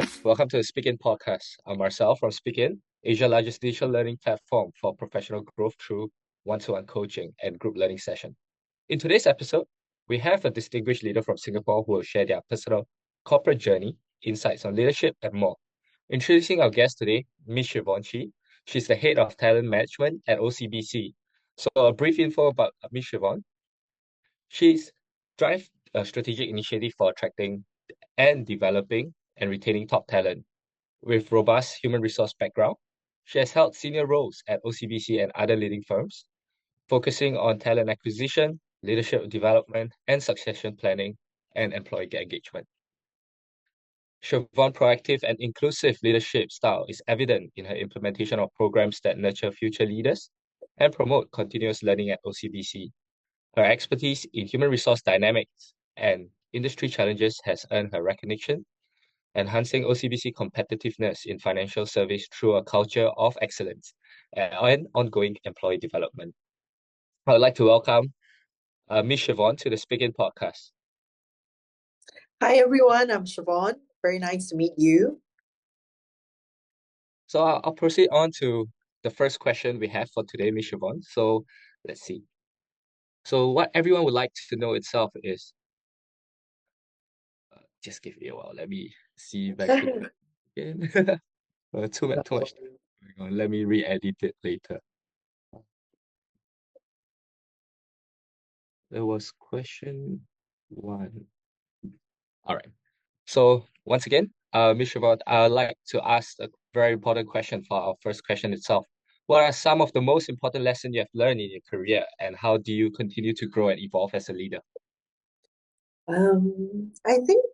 everyone. Welcome to the SpeakIn podcast. I'm Marcel from SpeakIn, Asia's largest digital learning platform for professional growth through one-to-one coaching and group learning session. In today's episode, we have a distinguished leader from Singapore who will share their personal corporate journey, insights on leadership, and more. Introducing our guest today, Ms. Chevaun Chee. She's the head of talent management at OCBC. So a brief info about Ms. Chevaun. She's drive a strategic initiative for attracting and developing and retaining top talent. With robust human resource background, she has held senior roles at OCBC and other leading firms, focusing on talent acquisition, leadership development, and succession planning and employee engagement. Chevaun's proactive and inclusive leadership style is evident in her implementation of programs that nurture future leaders and promote continuous learning at OCBC. Her expertise in human resource dynamics and industry challenges has earned her recognition, enhancing OCBC competitiveness in financial service through a culture of excellence and ongoing employee development. I would like to welcome Ms. Chevaun to the SpeakIn podcast. Hi everyone, I'm Chevaun. Very nice to meet you. So I'll proceed on to the first question we have for today, Ms. Chevaun. So let's see. So what everyone would like to know itself is, just give me a while. Let me see back to again. Too much going on. Let me re-edit it later. There was question one. All right. So once again, Ms. Chevaun, I'd like to ask a very important question for our first question itself. What are some of the most important lessons you have learned in your career, and how do you continue to grow and evolve as a leader? I think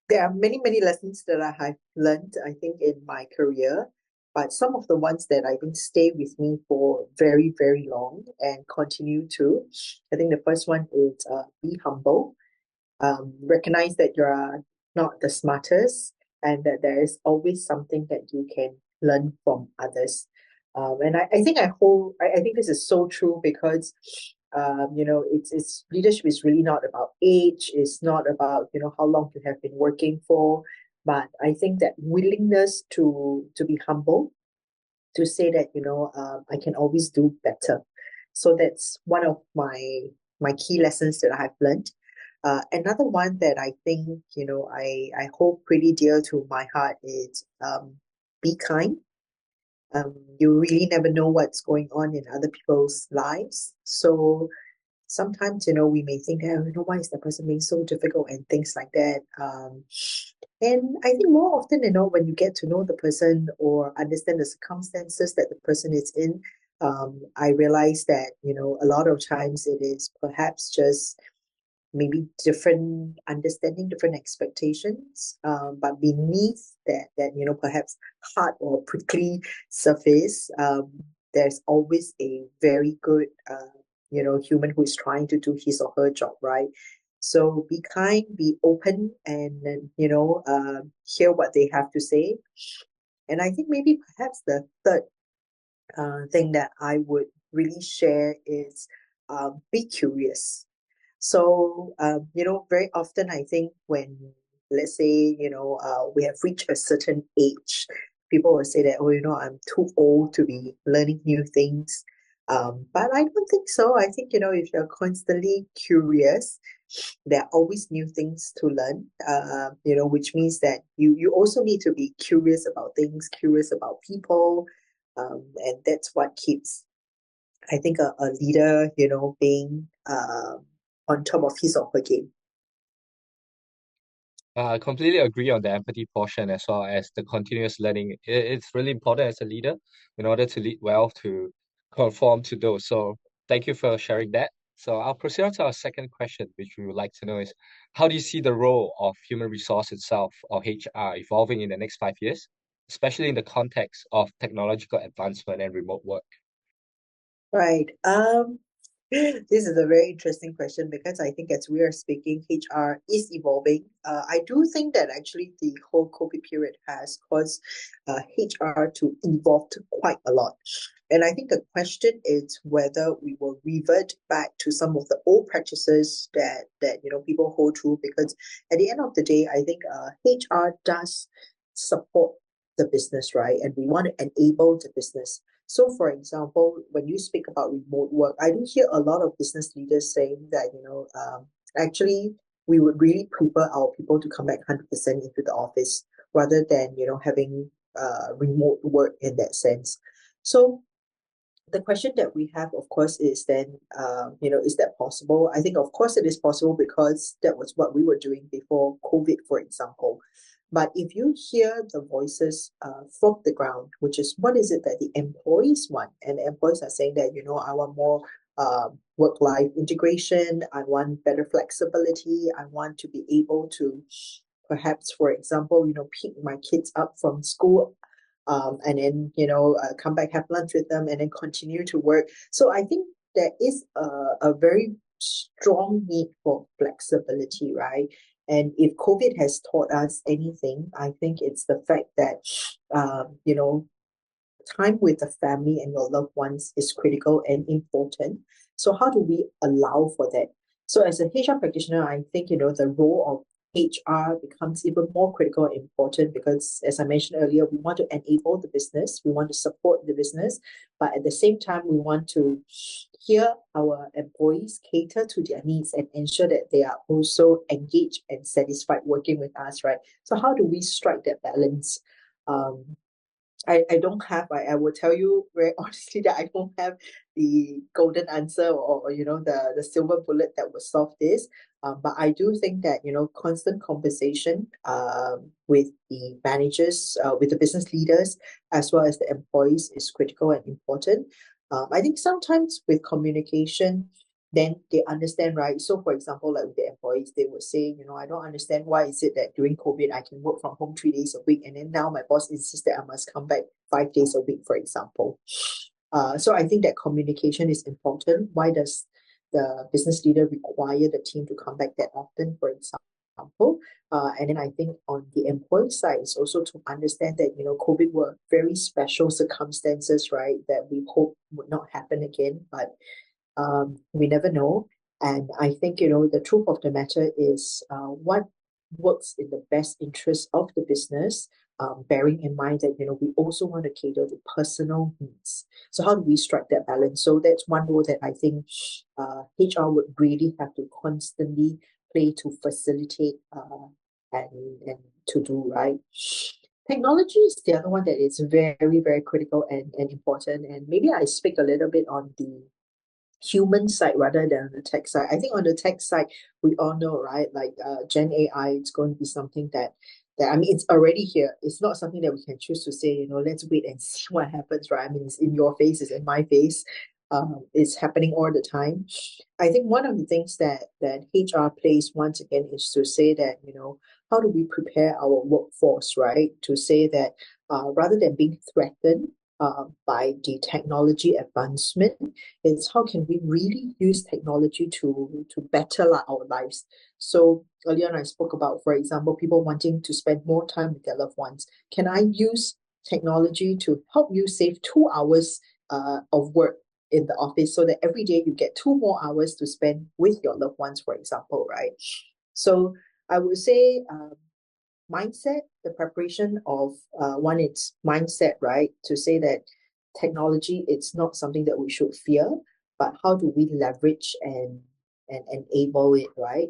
there are many lessons that I have learned, I think, in my career, but some of the ones that I think stay with me for very long and continue to. I think the first one is be humble. Recognize that you are not the smartest and that there is always something that you can learn from others. And I think this is so true because it's leadership is really not about age, it's not about how long you have been working for, but I think that willingness to be humble, to say that I can always do better. So that's one of my key lessons that I have learned. Another one that I think I hold pretty dear to my heart is be kind. You really never know what's going on in other people's lives. So sometimes, we may think, oh, why is that person being so difficult and things like that. And I think more often, when you get to know the person or understand the circumstances that the person is in, I realize that, a lot of times it is perhaps just maybe different understanding, different expectations, but beneath that perhaps hard or prickly surface, there's always a very good human who is trying to do his or her job, right? So be kind, be open, and hear what they have to say. And I think maybe perhaps the third thing that I would really share is be curious. So, very often I think when, let's say, we have reached a certain age, people will say that, oh, I'm too old to be learning new things. But I don't think so. I think, if you're constantly curious, there are always new things to learn, which means that you also need to be curious about things, curious about people. And that's what keeps, I think, a leader, being on top of his or her game. I completely agree on the empathy portion as well as the continuous learning. It's really important as a leader in order to lead well to conform to those. So thank you for sharing that. So I'll proceed on to our second question, which we would like to know is, how do you see the role of human resource itself, or HR, evolving in the next 5 years, especially in the context of technological advancement and remote work? Right. This is a very interesting question because I think as we are speaking, HR is evolving. I do think that actually the whole COVID period has caused HR to evolve quite a lot. And I think the question is whether we will revert back to some of the old practices that people hold true, because at the end of the day, I think HR does support the business, right? And we want to enable the business. So, for example, when you speak about remote work, I do hear a lot of business leaders saying that, actually, we would really prefer our people to come back 100% into the office rather than, having remote work in that sense. So, the question that we have, of course, is then, is that possible? I think, of course, it is possible because that was what we were doing before COVID, for example. But if you hear the voices from the ground, which is what is it that the employees want, and the employees are saying that, I want more work-life integration, I want better flexibility, I want to be able to perhaps, for example, pick my kids up from school and then come back, have lunch with them, and then continue to work. So I think there is a very strong need for flexibility, right? And if COVID has taught us anything, I think it's the fact that time with the family and your loved ones is critical and important. So how do we allow for that? So as a HR practitioner, I think, the role of HR becomes even more critical and important because, as I mentioned earlier, we want to enable the business, we want to support the business, but at the same time, we want to hear our employees, cater to their needs, and ensure that they are also engaged and satisfied working with us, right? So how do we strike that balance? Um, I don't have, I will tell you very honestly that I don't have the golden answer or the silver bullet that will solve this. But I do think that, constant conversation with the managers, with the business leaders, as well as the employees is critical and important. I think sometimes with communication, then they understand, right? So for example, like with the employees, they would say, I don't understand why is it that during COVID I can work from home 3 days a week, and then now my boss insists that I must come back 5 days a week, for example. So I think that communication is important. Why does the business leader require the team to come back that often, for example? And then I think on the employee side is also to understand that, COVID were very special circumstances, right, that we hope would not happen again. But we never know. And I think, the truth of the matter is what works in the best interest of the business, bearing in mind that, we also want to cater to personal needs. So how do we strike that balance? So that's one role that I think HR would really have to constantly play to facilitate and to do, right? Technology is the other one that is very, very critical and important. And maybe I speak a little bit on the human side rather than the tech side. I think on the tech side, we all know, right? Like Gen AI, it's going to be something that I mean, it's already here. It's not something that we can choose to say, let's wait and see what happens, right? I mean, it's in your face, it's in my face. It's happening all the time. I think one of the things that HR plays once again is to say that, how do we prepare our workforce, right? To say that rather than being threatened by the technology advancement, is how can we really use technology to better our lives. So earlier on I spoke about, for example, people wanting to spend more time with their loved ones. Can I use technology to help you save 2 hours of work in the office so that every day you get 2 more hours to spend with your loved ones, for example, right? So I would say mindset, the preparation of one, it's mindset, right? To say that technology, it's not something that we should fear, but how do we leverage and enable it, right?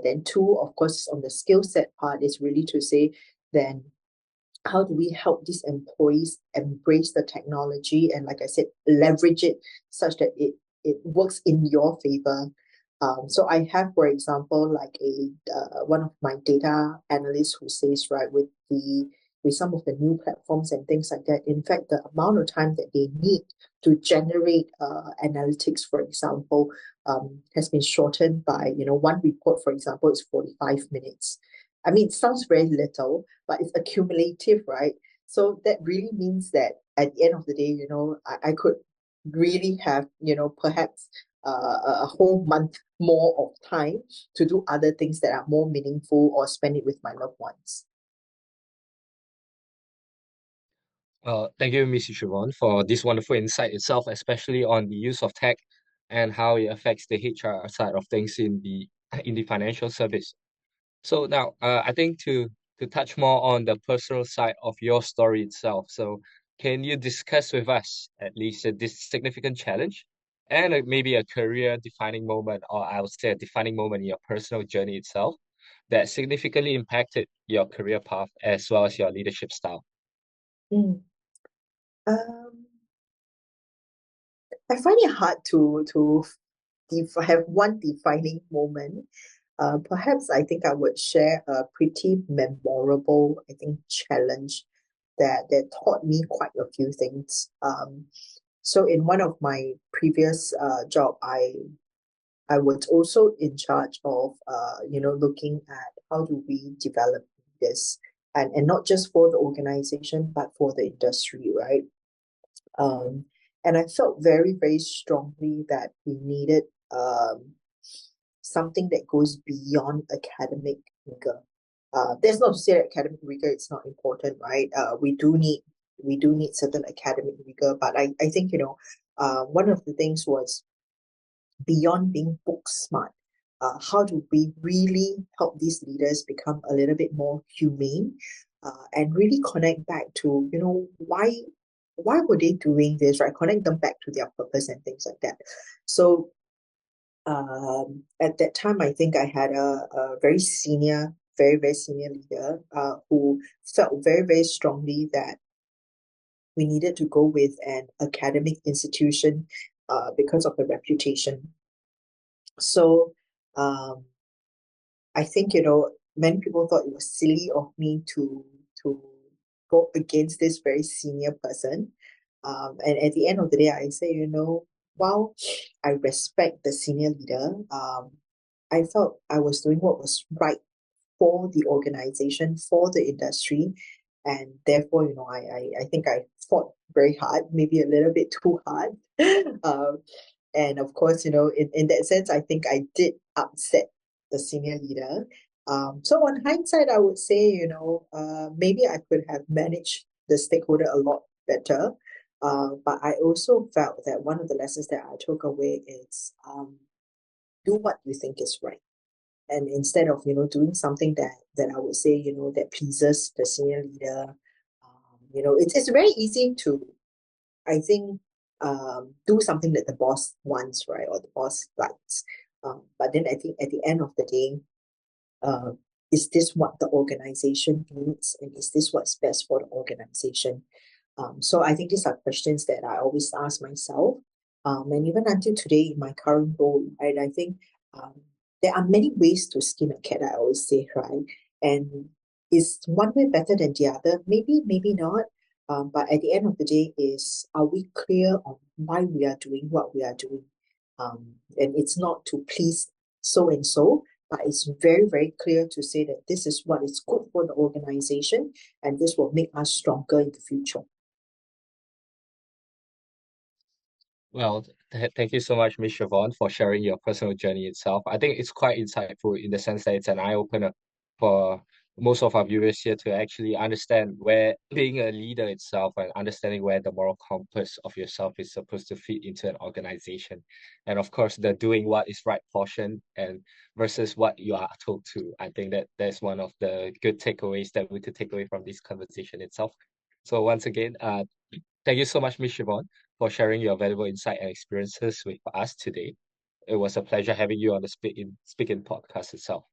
Then two, of course, on the skill set part is really to say, then how do we help these employees embrace the technology and, like I said, leverage it such that it works in your favor. So I have, for example, like a one of my data analysts who says, right, with some of the new platforms and things like that, in fact, the amount of time that they need to generate analytics, for example, has been shortened by, one report, for example, is 45 minutes. I mean, it sounds very little, but it's accumulative, right? So that really means that at the end of the day, I could really have, perhaps a whole month more of time to do other things that are more meaningful or spend it with my loved ones. Thank you, Mrs. Chevaun, for this wonderful insight itself, especially on the use of tech and how it affects the HR side of things in the financial service. So now, I think to to touch more on the personal side of your story itself. So, can you discuss with us at least this significant challenge and maybe a career defining moment, or I would say a defining moment in your personal journey itself that significantly impacted your career path as well as your leadership style? Mm. Um, I find it hard to have one defining moment. Perhaps I think I would share a pretty memorable, I think, challenge that taught me quite a few things. So in one of my previous job, I was also in charge of looking at how do we develop this, and not just for the organization but for the industry, right? Um, and I felt very, very strongly that we needed something that goes beyond academic rigor. That's not to say that academic rigor is not important, right? We do need certain academic rigor, but I think one of the things was beyond being book smart. How do we really help these leaders become a little bit more humane, and really connect back to why were they doing this, right? Connect them back to their purpose and things like that. So at that time, I think I had a very senior, very, very senior leader who felt very, very strongly that we needed to go with an academic institution because of the reputation. So um, I think, many people thought it was silly of me to go against this very senior person. And at the end of the day, I say, while I respect the senior leader, I felt I was doing what was right for the organization, for the industry. And therefore, I think I fought very hard, maybe a little bit too hard. um, and of course, in that sense, I think I did upset the senior leader. So on hindsight, I would say, maybe I could have managed the stakeholder a lot better. But I also felt that one of the lessons that I took away is do what you think is right. And instead of, doing something that I would say, that pleases the senior leader, it's very easy to, I think, do something that the boss wants, right, or the boss likes. But then I think at the end of the day, uh, is this what the organization needs, and is this what's best for the organization? So I think these are questions that I always ask myself. And even until today, in my current role, right, I think um, there are many ways to skin a cat, I always say, right? And is one way better than the other? Maybe, maybe not. But at the end of the day, are we clear on why we are doing what we are doing? And it's not to please so and so, but it's very, very clear to say that this is what is good for the organization, and this will make us stronger in the future. Well, thank you so much, Miss Chevaun, for sharing your personal journey itself. I think it's quite insightful in the sense that it's an eye-opener for most of our viewers here to actually understand where being a leader itself and understanding where the moral compass of yourself is supposed to fit into an organization. And of course, the doing what is right portion and versus what you are told to. I think that that's one of the good takeaways that we could take away from this conversation itself. So once again, thank you so much, Miss Siobhan, for sharing your valuable insight and experiences with us today. It was a pleasure having you on the SpeakIn podcast itself.